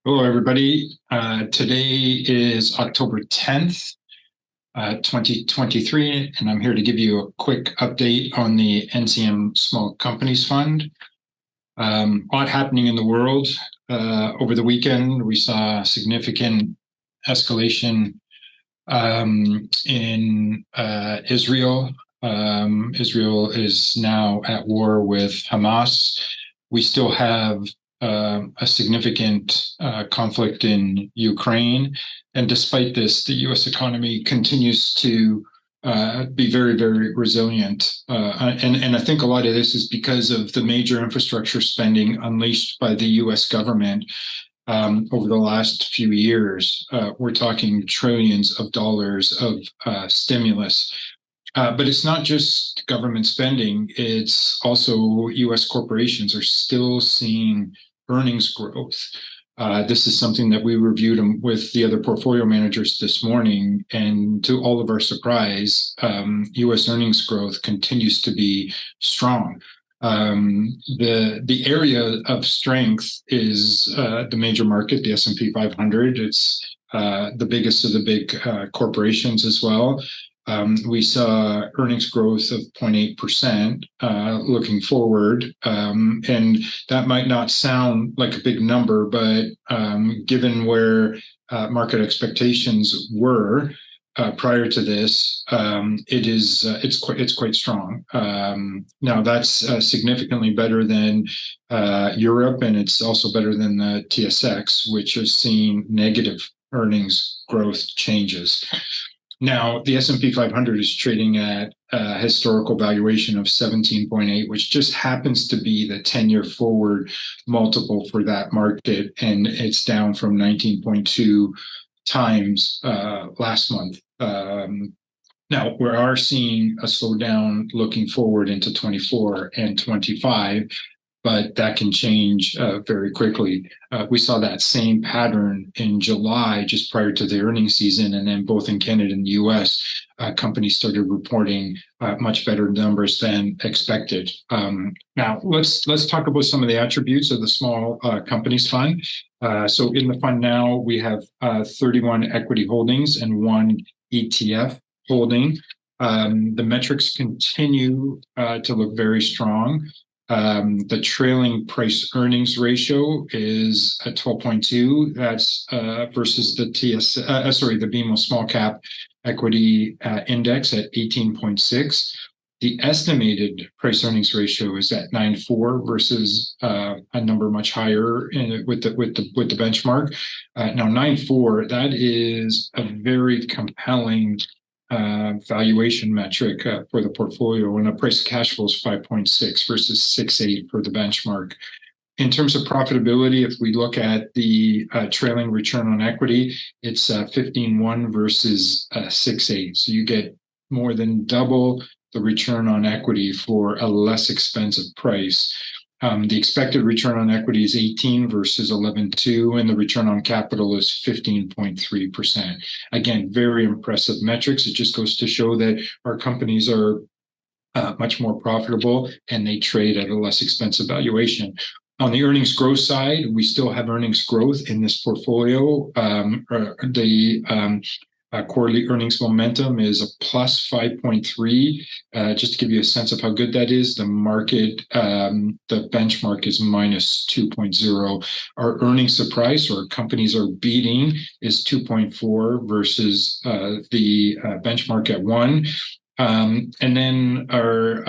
Hello, everybody. Today is October 10th, 2023, and I'm here to give you a quick update on the NCM Small Companies Fund. A lot happening in the world. Over the weekend, we saw significant escalation in Israel. Israel is now at war with Hamas. We still have a significant conflict in Ukraine. And despite this, the US economy continues to be very, very resilient. And I think a lot of this is because of the major infrastructure spending unleashed by the US government over the last few years. We're talking trillions of dollars of stimulus. But it's not just government spending, it's also US corporations are still seeing earnings growth. This is something that we reviewed with the other portfolio managers this morning, and to all of our surprise, US earnings growth continues to be strong. The area of strength is the major market, the S&P 500. It's the biggest of the big corporations as well. We saw earnings growth of 0.8% looking forward. And that might not sound like a big number, but given where market expectations were prior to this, it's quite strong. Now that's significantly better than Europe, and it's also better than the TSX, which is seeing negative earnings growth changes. Now, the S&P 500 is trading at a historical valuation of 17.8, which just happens to be the 10-year forward multiple for that market, and it's down from 19.2 times last month. Now, we are seeing a slowdown looking forward into 24 and 25, but that can change very quickly. We saw that same pattern in July, just prior to the earnings season, and then both in Canada and the US, companies started reporting much better numbers than expected. Now, let's talk about some of the attributes of the Small Companies Fund. So in the fund now, we have 31 equity holdings and one ETF holding. The metrics continue to look very strong. The trailing price earnings ratio is at 12.2. That's versus the the BMO Small Cap Equity Index at 18.6. The estimated price earnings ratio is at 9.4 versus a number much higher with the benchmark. Now 9.4, that is a very compelling valuation metric for the portfolio, and a price to cash flow is 5.6 versus 6.8 for the benchmark. In terms of profitability, if we look at the trailing return on equity, it's 15.1 versus 6.8. So you get more than double the return on equity for a less expensive price. The expected return on equity is 18 versus 11.2, and the return on capital is 15.3%. Again, very impressive metrics. It just goes to show that our companies are much more profitable and they trade at a less expensive valuation. On the earnings growth side, we still have earnings growth in this portfolio. Quarterly earnings momentum is a plus 5.3. Just to give you a sense of how good that is, the market, the benchmark is minus 2.0. Our earnings surprise, or companies are beating, is 2.4 versus the benchmark at 1. And then our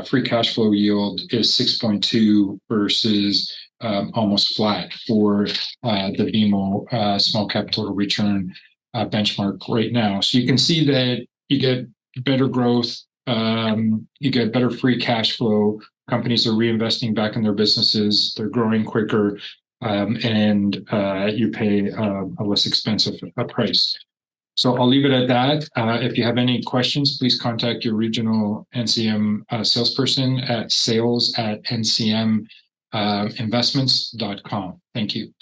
free cash flow yield is 6.2 versus almost flat for the BMO Small Cap Total Return benchmark right now. So you can see that you get better growth, you get better free cash flow. Companies are reinvesting back in their businesses, they're growing quicker, and you pay a less expensive price. So I'll leave it at that. If you have any questions, please contact your regional NCM salesperson at sales@ncminvestments.com. Thank you.